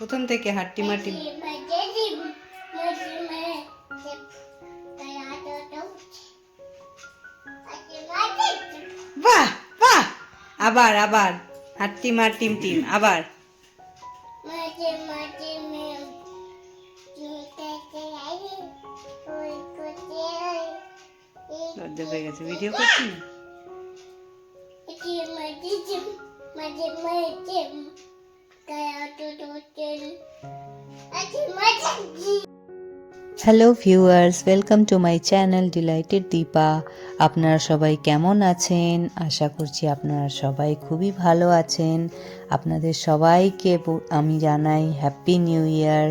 প্রথম থেকে হাট্টি মাটি। বাহ বাহ, আবার আবার হাট্টি মা টিম টিম আবার। লজ্জা পেয়ে গেছে, ভিডিও করছি না। Hello viewers, welcome to my channel delighted Deepa. আপনারা সবাই কেমন আছেন? আশা করছি আপনারা সবাই খুবই ভালো আছেন। আপনাদের সবাইকে আমি জানাই হ্যাপি নিউ ইয়ার।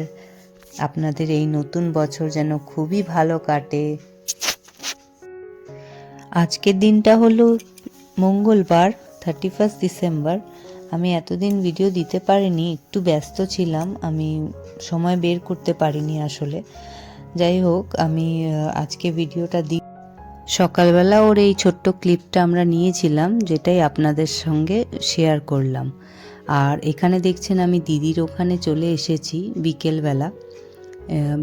আপনাদের এই নতুন বছর যেন খুবই ভালো কাটে। আজকের দিনটা হলো মঙ্গলবার, 31 ডিসেম্বর। আমি এতদিন ভিডিও দিতে পারিনি, একটু ব্যস্ত ছিলাম, আমি সময় বের করতে পারিনি আসলে। যাই হোক, আমি আজকে ভিডিওটা দিই। সকালবেলা ওর এই ছোট্ট ক্লিপটা আমরা নিয়েছিলাম, যেটাই আপনাদের সঙ্গে শেয়ার করলাম। আর এখানে দেখছেন আমি দিদির ওখানে চলে এসেছি বিকেলবেলা।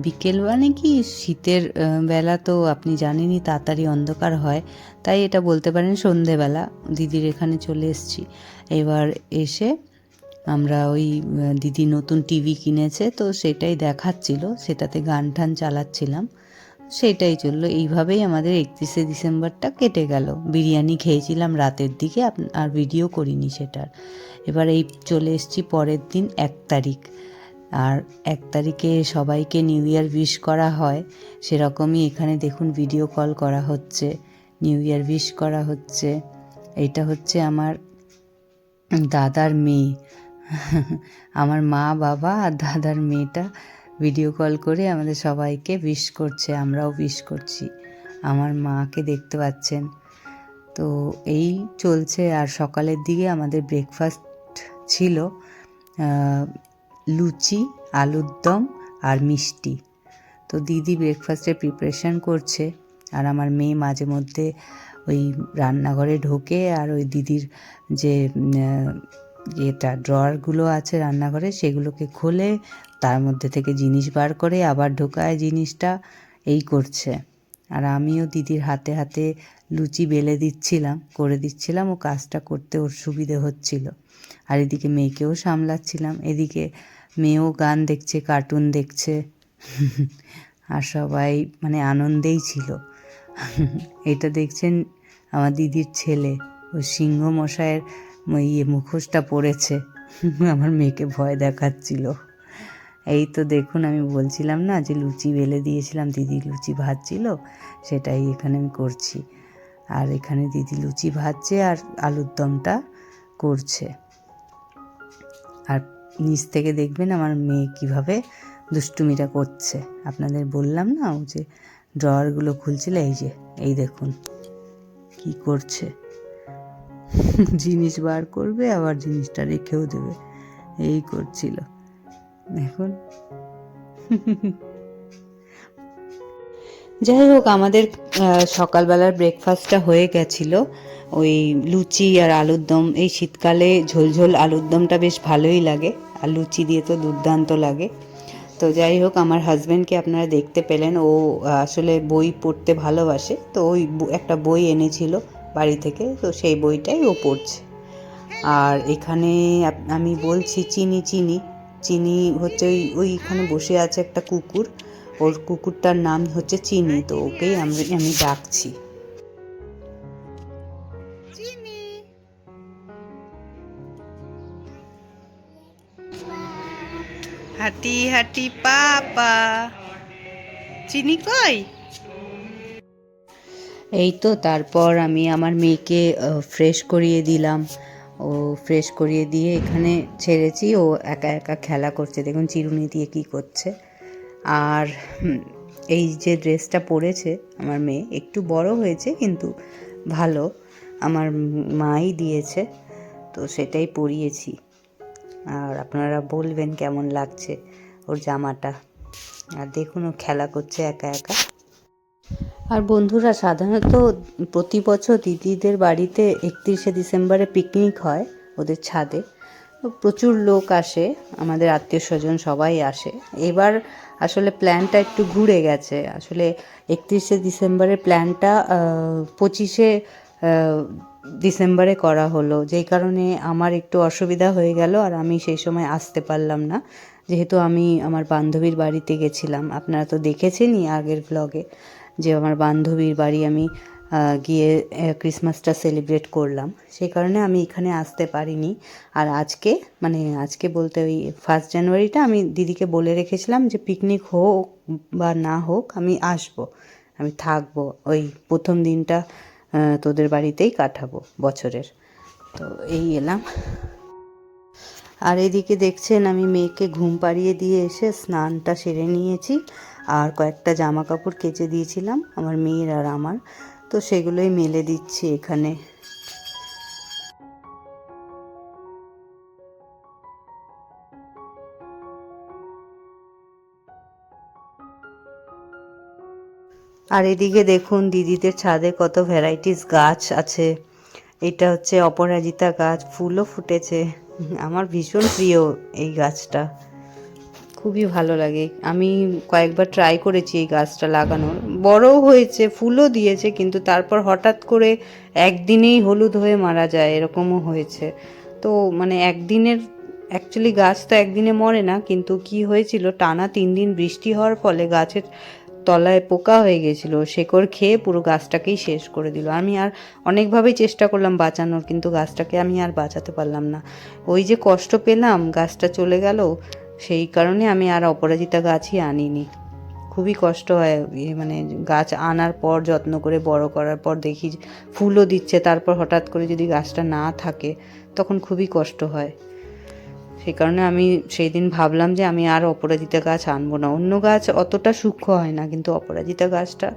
বিকেল মানে কি, শীতের বেলা তো আপনি জানেনই তাড়াতাড়ি অন্ধকার হয়, তাই এটা বলতে পারেন সন্ধেবেলা দিদির এখানে চলে এসেছি। এবার এসে আমরা ওই দিদি নতুন টিভি কিনেছে, তো সেটাই দেখাচ্ছিল, সেটাতে গান টান চালাচ্ছিলাম, সেটাই চললো। এইভাবেই আমাদের 31শে ডিসেম্বরটা কেটে গেল। বিরিয়ানি খেয়েছিলাম রাতের দিকে, আর ভিডিও করিনি সেটার। এবার এই চলে এসেছি পরের দিন 1 তারিখ। আর 1 তারিখে সবাইকে নিউ ইয়ার উইশ করা হয়, সেরকমই এখানে দেখুন ভিডিও কল করা হচ্ছে, নিউ ইয়ার উইশ করা হচ্ছে। এইটা হচ্ছে আমার দাদার মেয়ে, আমার মা বাবা আর দাদার মেয়েটা ভিডিও কল করে আমাদের সবাইকে উইশ করছে, আমরাও উইশ করছি। আমার মাকে দেখতে পাচ্ছেন। তো এই চলছে। আর সকালের দিকে আমাদের ব্রেকফাস্ট ছিল লুচি, আলুর দম আর মিষ্টি। তো দিদি ব্রেকফাস্টের প্রিপারেশন করছে, আর আমার মেয়ে মাঝে মধ্যে ওই রান্নাঘরে ঢোকে, আর ওই দিদির যে এটা ড্রয়ারগুলো আছে রান্নাঘরে, সেগুলোকে খোলে, তার মধ্যে থেকে জিনিস বার করে আবার ঢোকায় জিনিসটা, এই করছে। আর আমিও দিদির হাতে হাতে লুচি বেলে দিচ্ছিলাম, করে দিচ্ছিলাম, ও কাজটা করতে ওর সুবিধে হচ্ছিল। আর এদিকে মেয়েকেও সামলাচ্ছিলাম, এদিকে মেয়েও গান দেখছে, কার্টুন দেখছে, আর সবাই মানে আনন্দেই ছিল। এটা দেখছেন আমার দিদির ছেলে, ও সিংহ মশাইয়ের মুখোশটা পরেছে, আমার মেয়েকে ভয় দেখাচ্ছিল। এই তো দেখুন, আমি বলছিলাম না যে লুচি বেলে দিয়েছিলাম, দিদি লুচি ভাজছিল, সেটাই এখানে আমি করছি। আর এখানে দিদি লুচি ভাজছে আর আলুর দমটা করছে। আর নিচ থেকে দেখবেন আমার মেয়ে কিভাবে দুষ্টুমিটা করছে। আপনাদের বললাম না, ও যে ড্রয়ারগুলো খুলছিল, এই দেখুন কি করছে, জিনিস বার করবে আবার জিনিসটা রেখেও দেবে, এই করছিল এখন। যাই হোক, আমাদের সকালবেলার ব্রেকফাস্টটা হয়ে গেছিল, ওই লুচি আর আলুর দম। এই শীতকালে ঝোলঝোল আলুর দমটা বেশ ভালোই লাগে, আর লুচি দিয়ে তো দুর্দান্ত লাগে। তো যাই হোক, আমার হাজব্যান্ডকে আপনারা দেখতে পেলেন, ও আসলে বই পড়তে ভালোবাসে, তো ওই একটা বই এনেছিল বাড়ি থেকে, তো সেই বইটাই ও পড়ছে। আর এখানে আমি বলছি চিনি চিনি চিনি হচ্ছে ওইখানে বসে আছে একটা কুকুর, ওর কুকুরটার নাম হচ্ছে চিনি, তো ওকেই আমি ডাকছি। চিনি, হাঁটি হাঁটি পাপা, চিনি কই? এই তো, তারপর আমি আমার মেয়েকে ফ্রেশ করিয়ে দিলাম। ও ফ্রেশ করিয়ে দিয়ে এখানে ছেড়েছি, ও একা একা খেলা করছে, দেখুন চিরুনি দিয়ে কি করছে। আর এই যে ড্রেসটা পরেছে আমার মেয়ে, একটু বড় হয়েছে কিন্তু ভালো, আমার মাই দিয়েছে, তো সেটাই পরিয়েছি। আর আপনারা বলবেন কেমন লাগছে ওর জামাটা। আর দেখুন ও খেলা করছে একা একা। আর বন্ধুরা, সাধারণত প্রতি বছর দিদিদের বাড়িতে 31শে ডিসেম্বরে পিকনিক হয় ওদের ছাদে। তো প্রচুর লোক আসে, আমাদের আত্মীয় স্বজন সবাই আসে। এবার আসলে প্ল্যানটা একটু ঘুরে গেছে। আসলে 31শে ডিসেম্বরের প্ল্যানটা 25শে ডিসেম্বরে করা হলো, যেই কারণে আমার একটু অসুবিধা হয়ে গেল আর আমি সেই সময় আসতে পারলাম না, যেহেতু আমি আমার বান্ধবীর বাড়িতে গেছিলাম। আপনারা তো দেখেছেনই আগের ব্লগে যে আমার বান্ধবীর বাড়ি আমি গিয়ে ক্রিসমাসটা সেলিব্রেট করলাম, সেই কারণে আমি এখানে আসতে পারিনি। আর আজকে বলতে ওই 1 জানুয়ারিটা আমি দিদিকে বলে রেখেছিলাম যে পিকনিক হোক বা না হোক আমি আসবো, আমি থাকবো, ওই প্রথম দিনটা তোদের বাড়িতেই কাটাবো বছরের। তো এই এলাম। আর এদিকে দেখছেন আমি মেয়েকে ঘুম পাড়িয়ে দিয়ে এসে স্নানটা সেরে নিয়েছি, আর কয়েকটা জামা কাপড় কেচে দিয়েছিলাম আমার মেয়ের আর আমার, তো সেগুলোই মেলে দিচ্ছি এখানে। আর এদিকে দেখুন দিদিদের ছাদে কত ভ্যারাইটিস গাছ আছে। এটা হচ্ছে অপরাজিতা গাছ, ফুলও ফুটেছে। আমার ভীষণ প্রিয় এই গাছটা, খুবই ভালো লাগে। আমি কয়েকবার ট্রাই করেছি এই গাছটা লাগানোর, বড়ও হয়েছে, ফুলও দিয়েছে, কিন্তু তারপর হঠাৎ করে একদিনেই হলুদ হয়ে মারা যায়, এরকমও হয়েছে। তো মানে একদিনের, অ্যাকচুয়ালি গাছ তো একদিনে মরে না, কিন্তু কি হয়েছিল টানা 3 দিন বৃষ্টি হওয়ার ফলে গাছের তলায় পোকা হয়ে গেছিল, শেকড় খেয়ে পুরো গাছটাকেই শেষ করে দিল। আমি আর অনেকভাবেই চেষ্টা করলাম বাঁচানোর, কিন্তু গাছটাকে আমি আর বাঁচাতে পারলাম না। ওই যে কষ্ট পেলাম, গাছটা চলে গেল, সেই কারণে আমি আর অপরাজিতা গাছই আনিনি। খুবই কষ্ট হয় মানে গাছ আনার পর যত্ন করে বড় করার পর দেখি ফুলও দিচ্ছে, তারপর হঠাৎ করে যদি গাছটা না থাকে তখন খুবই কষ্ট হয়। সেই কারণে আমি সেই দিন ভাবলাম যে আমি আর অপরাজিতা গাছ আনবো না। অন্য গাছ অতটা সূক্ষ্ম হয় না, কিন্তু অপরাজিতা গাছটা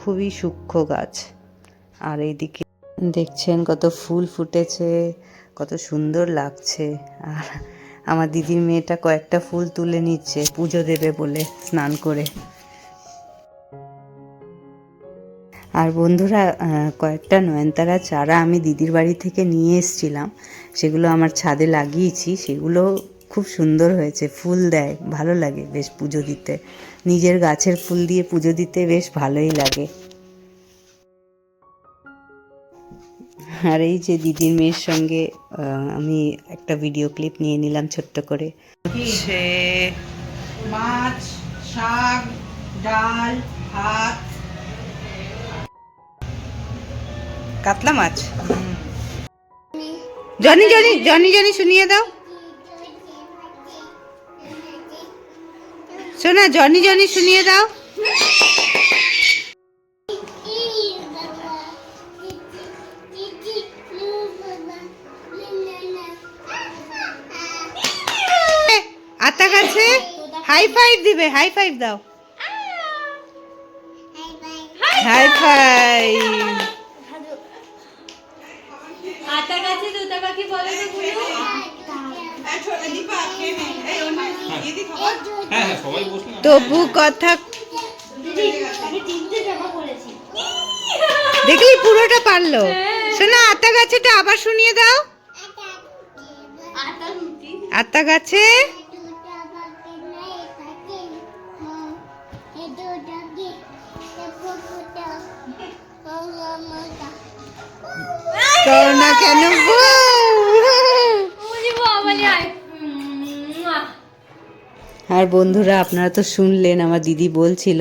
খুবই সূক্ষ্ম গাছ। আর এইদিকে দেখছেন কত ফুল ফুটেছে, কত সুন্দর লাগছে। আর আমার দিদির মেয়েটা কয়েকটা ফুল তুলে নিচ্ছে পুজো দেবে বলে স্নান করে। আর বন্ধুরা, কয়েকটা নয়নতারা চারা আমি দিদির বাড়ি থেকে নিয়ে এসেছিলাম, সেগুলো আমার ছাদে লাগিয়েছি। সেগুলো খুব সুন্দর হয়েছে, ফুল দেয়, ভালো লাগে বেশ পুজো দিতে। নিজের গাছের ফুল দিয়ে পুজো দিতে বেশ ভালোই লাগে। আর এই যে দিদির মেয়ের সঙ্গে আমি একটা ভিডিও ক্লিপ নিয়ে নিলাম ছোট্ট করে। হচ্ছে মাছ, শাক, ডাল, ভাত, কাতলা মাছ। জনি জনি জনি জনি শুনিয়ে দাও, শোনা জনি জনি শুনিয়ে দাও। আতা গাছে হাই ফাইভ দিবে, হাই ফাইভ দাও, হাই ফাইভ। আতা গাছে তোতা পাখি বলে তো গুলো। তবু কথা দেখলি পুরোটা পারলো। শোনা আতা গাছেটা আবার শুনিয়ে দাও। আতা গাছে করোনা কেন আর বন্ধুরা, আপনারা তো শুনলেন আমার দিদি বলছিল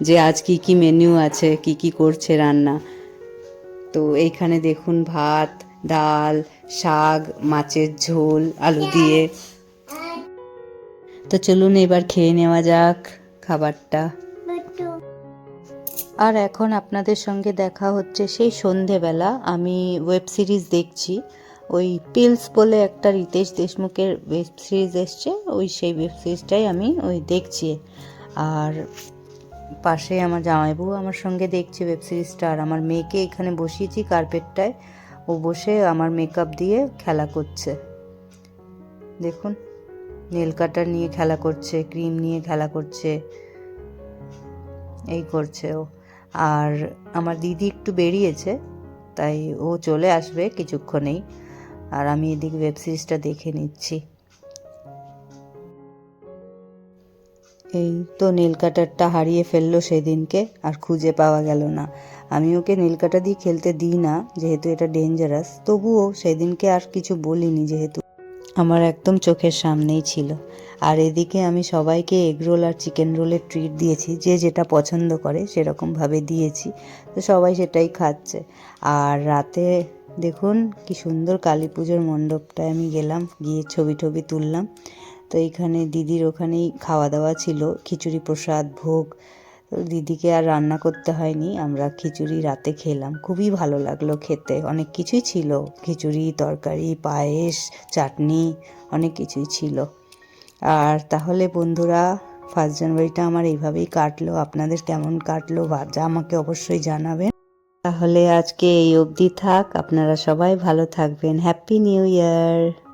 যে আজ কি কি মেনু আছে, কি কি করছে রান্না। তো এইখানে দেখুন ভাত, ডাল, শাক, মাছের ঝোল আলু দিয়ে। তো চলুন এবার খেয়ে নেওয়া যাক খাবারটা। আর এখন আপনাদের সঙ্গে দেখা হচ্ছে সেই সন্ধেবেলা। আমি ওয়েব সিরিজ দেখছি, ওই পিলস বলে একটা রিতেশ দেশমুখের ওয়েব সিরিজ এসছে, সেই ওয়েব সিরিজটাই আমি দেখছি। আর পাশে আমার জামাইবাবু আমার সঙ্গে দেখছে ওয়েব সিরিজটা, আর আমার মেয়েকে এখানে বসিয়েছি কার্পেটটায়, ও বসে আমার মেকআপ দিয়ে খেলা করছে। দেখুন নেল কাটার নিয়ে খেলা করছে, ক্রিম নিয়ে খেলা করছে, এই করছে ও। আর আমার দিদি একটু বেরিয়েছে, তাই ও চলে আসবে কিছুক্ষণেই। আর আমি এদিকে ওয়েব সিরিজটা দেখে নিচ্ছি। এই তো নীল কাটারটা হারিয়ে ফেললো সেদিনকে, আর খুঁজে পাওয়া গেল না। আমি ওকে নীল কাটা দিয়ে খেলতে দিই না, যেহেতু এটা ডেঞ্জারাস, তবুও সেদিনকে আর কিছু বলিনি, যেহেতু আমার একদম চোখের সামনেই ছিল। আর এদিকে আমি সবাইকে এগ রোল আর চিকেন রোলের ট্রিট দিয়েছি, যে যেটা পছন্দ করে সেরকমভাবে দিয়েছি, তো সবাই সেটাই খাচ্ছে। আর রাতে দেখুন কি সুন্দর কালী পুজোর মণ্ডপটায় আমি গেলাম, গিয়ে ছবি টবি তুললাম। তো এইখানে দিদির ওখানেই খাওয়া দাওয়া ছিল, খিচুড়ি প্রসাদ ভোগ। তো দিদিকে আর রান্না করতে হয়নি, আমরা খিচুড়ি রাতে খেলাম, খুবই ভালো লাগলো খেতে। অনেক কিছুই ছিল, খিচুড়ি, তরকারি, পায়েস, চাটনি, অনেক কিছুই ছিল। আর তাহলে বন্ধুরা, 1 জানুয়ারিটা আমার এইভাবেই কাটলো। আপনাদের কেমন কাটলো যা আমাকে অবশ্যই জানাবেন। তাহলে আজকে এই অবধি থাক, আপনারা সবাই ভালো থাকবেন। Happy new year.